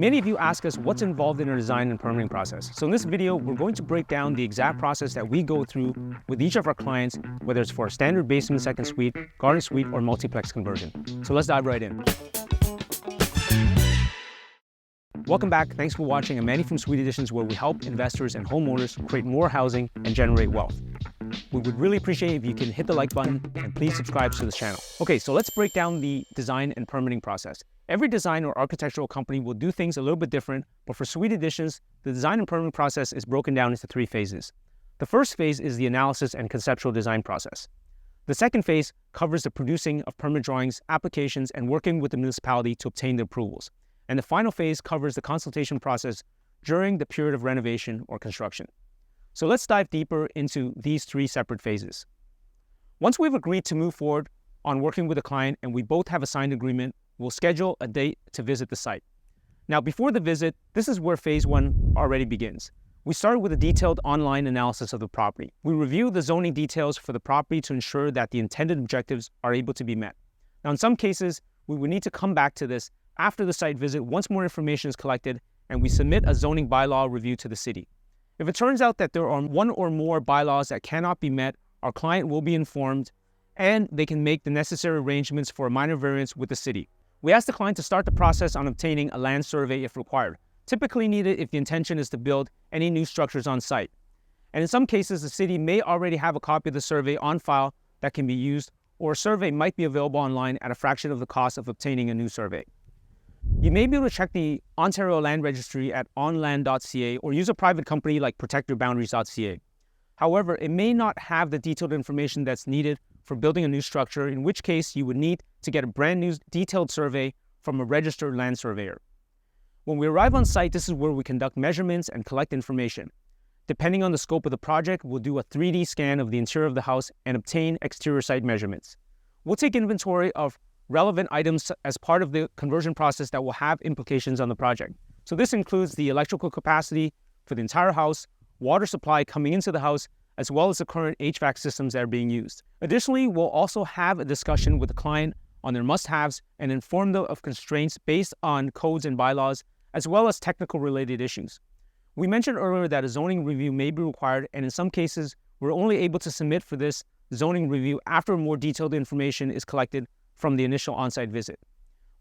Many of you ask us what's involved in our design and permitting process. So in this video, we're going to break down the exact process that we go through with each of our clients, whether it's for a standard basement second suite, garden suite, or multiplex conversion. So let's dive right in. Welcome back. Thanks for watching a Manny from Suite Editions, where we help investors and homeowners create more housing and generate wealth. We would really appreciate if you can hit the like button and please subscribe to this channel. Okay, so let's break down the design and permitting process. Every design or architectural company will do things a little bit different, but for Suite Editions, the design and permitting process is broken down into 3 phases. The first phase is the analysis and conceptual design process. The second phase covers the producing of permit drawings, applications, and working with the municipality to obtain the approvals. And the final phase covers the consultation process during the period of renovation or construction. So let's dive deeper into these 3 separate phases. Once we've agreed to move forward on working with a client and we both have a signed agreement, we'll schedule a date to visit the site. Now, before the visit, this is where phase 1 already begins. We start with a detailed online analysis of the property. We review the zoning details for the property to ensure that the intended objectives are able to be met. Now, in some cases, we would need to come back to this after the site visit once more information is collected and we submit a zoning bylaw review to the city. If it turns out that there are one or more bylaws that cannot be met, our client will be informed and they can make the necessary arrangements for a minor variance with the city. We ask the client to start the process on obtaining a land survey if required, typically needed if the intention is to build any new structures on site. And in some cases, the city may already have a copy of the survey on file that can be used, or a survey might be available online at a fraction of the cost of obtaining a new survey. You may be able to check the Ontario Land Registry at onland.ca or use a private company like protectyourboundaries.ca. However, it may not have the detailed information that's needed for building a new structure, in which case you would need to get a brand new detailed survey from a registered land surveyor. When we arrive on site, this is where we conduct measurements and collect information. Depending on the scope of the project, we'll do a 3D scan of the interior of the house and obtain exterior site measurements. We'll take inventory of relevant items as part of the conversion process that will have implications on the project. So this includes the electrical capacity for the entire house, water supply coming into the house, as well as the current HVAC systems that are being used. Additionally, we'll also have a discussion with the client on their must-haves and inform them of constraints based on codes and bylaws, as well as technical related issues. We mentioned earlier that a zoning review may be required, and in some cases, we're only able to submit for this zoning review after more detailed information is collected from the initial on-site visit.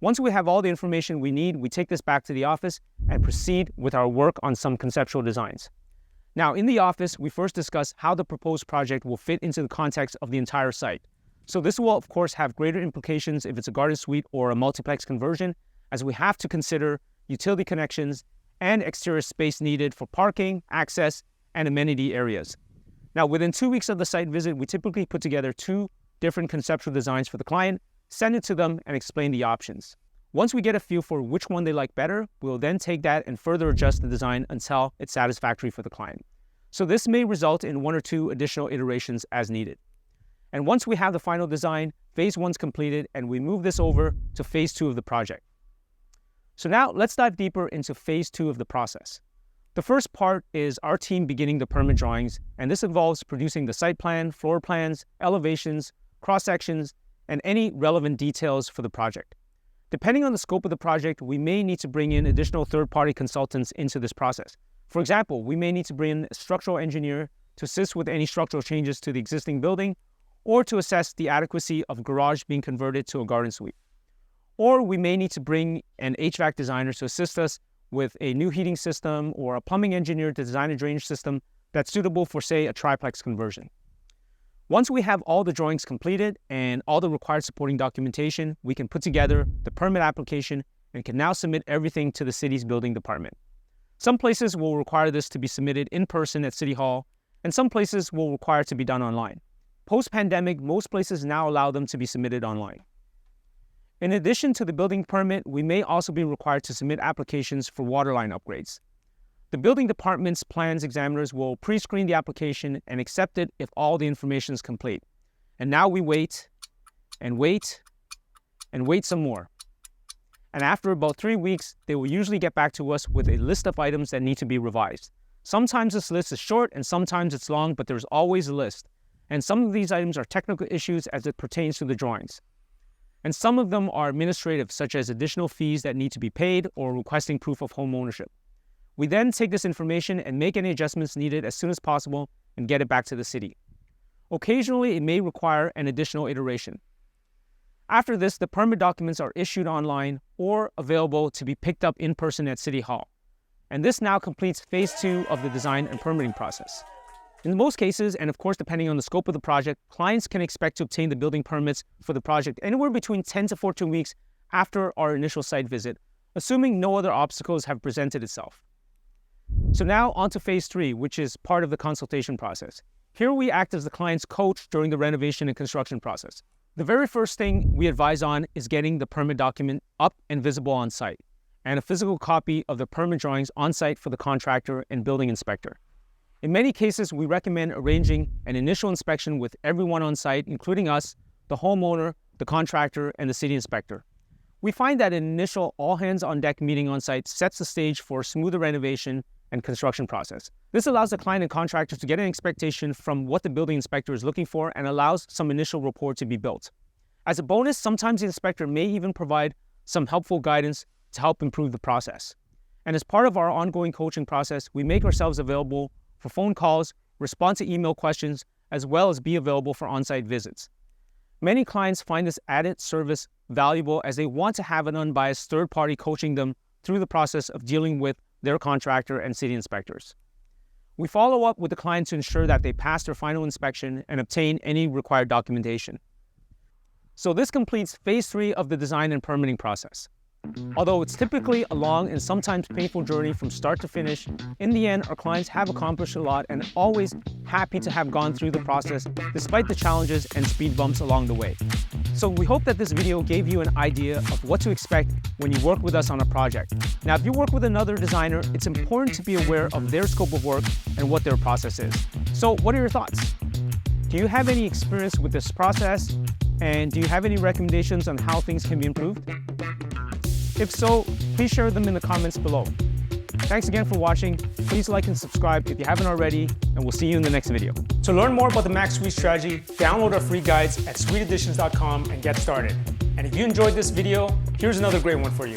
Once we have all the information we need, we take this back to the office and proceed with our work on some conceptual designs. Now, in the office, we first discuss how the proposed project will fit into the context of the entire site. So this will, of course, have greater implications if it's a garden suite or a multiplex conversion, as we have to consider utility connections and exterior space needed for parking, access, and amenity areas. Now, within 2 weeks of the site visit, we typically put together 2 different conceptual designs for the client, send it to them, and explain the options. Once we get a feel for which one they like better, we'll then take that and further adjust the design until it's satisfactory for the client. So this may result in 1 or 2 additional iterations as needed. And once we have the final design, phase 1's completed, and we move this over to phase 2 of the project. So now let's dive deeper into phase 2 of the process. The first part is our team beginning the permit drawings, and this involves producing the site plan, floor plans, elevations, cross-sections, and any relevant details for the project. Depending on the scope of the project, we may need to bring in additional third-party consultants into this process. For example, we may need to bring in a structural engineer to assist with any structural changes to the existing building, or to assess the adequacy of garage being converted to a garden suite. Or we may need to bring an HVAC designer to assist us with a new heating system, or a plumbing engineer to design a drainage system that's suitable for, say, a triplex conversion. Once we have all the drawings completed and all the required supporting documentation, we can put together the permit application and can now submit everything to the city's building department. Some places will require this to be submitted in person at City Hall, and some places will require it to be done online. Post-pandemic, most places now allow them to be submitted online. In addition to the building permit, we may also be required to submit applications for water line upgrades. The building department's plans examiners will pre-screen the application and accept it if all the information is complete. And now we wait, and wait, and wait some more. And after about 3 weeks, they will usually get back to us with a list of items that need to be revised. Sometimes this list is short and sometimes it's long, but there's always a list. And some of these items are technical issues as it pertains to the drawings. And some of them are administrative, such as additional fees that need to be paid or requesting proof of home ownership. We then take this information and make any adjustments needed as soon as possible and get it back to the city. Occasionally, it may require an additional iteration. After this, the permit documents are issued online or available to be picked up in person at City Hall. And this now completes phase 2 of the design and permitting process. In most cases, and of course depending on the scope of the project, clients can expect to obtain the building permits for the project anywhere between 10 to 14 weeks after our initial site visit, assuming no other obstacles have presented itself. So now on to phase 3, which is part of the consultation process. Here we act as the client's coach during the renovation and construction process. The very first thing we advise on is getting the permit document up and visible on site, and a physical copy of the permit drawings on site for the contractor and building inspector. In many cases, we recommend arranging an initial inspection with everyone on site, including us, the homeowner, the contractor, and the city inspector. We find that an initial all-hands-on-deck meeting on site sets the stage for a smoother renovation and construction process. This allows the client and contractor to get an expectation from what the building inspector is looking for and allows some initial rapport to be built. As a bonus, sometimes the inspector may even provide some helpful guidance to help improve the process. And as part of our ongoing coaching process, we make ourselves available for phone calls, respond to email questions, as well as be available for on-site visits. Many clients find this added service valuable as they want to have an unbiased third party coaching them through the process of dealing with their contractor and city inspectors. We follow up with the client to ensure that they pass their final inspection and obtain any required documentation. So this completes phase 3 of the design and permitting process. Although it's typically a long and sometimes painful journey from start to finish, in the end, our clients have accomplished a lot and always happy to have gone through the process despite the challenges and speed bumps along the way. So we hope that this video gave you an idea of what to expect when you work with us on a project. Now, if you work with another designer, it's important to be aware of their scope of work and what their process is. So what are your thoughts? Do you have any experience with this process? And do you have any recommendations on how things can be improved? If so, please share them in the comments below. Thanks again for watching. Please like and subscribe if you haven't already, and we'll see you in the next video. To learn more about the Max Suite strategy, download our free guides at suiteadditions.com and get started. And if you enjoyed this video, here's another great one for you.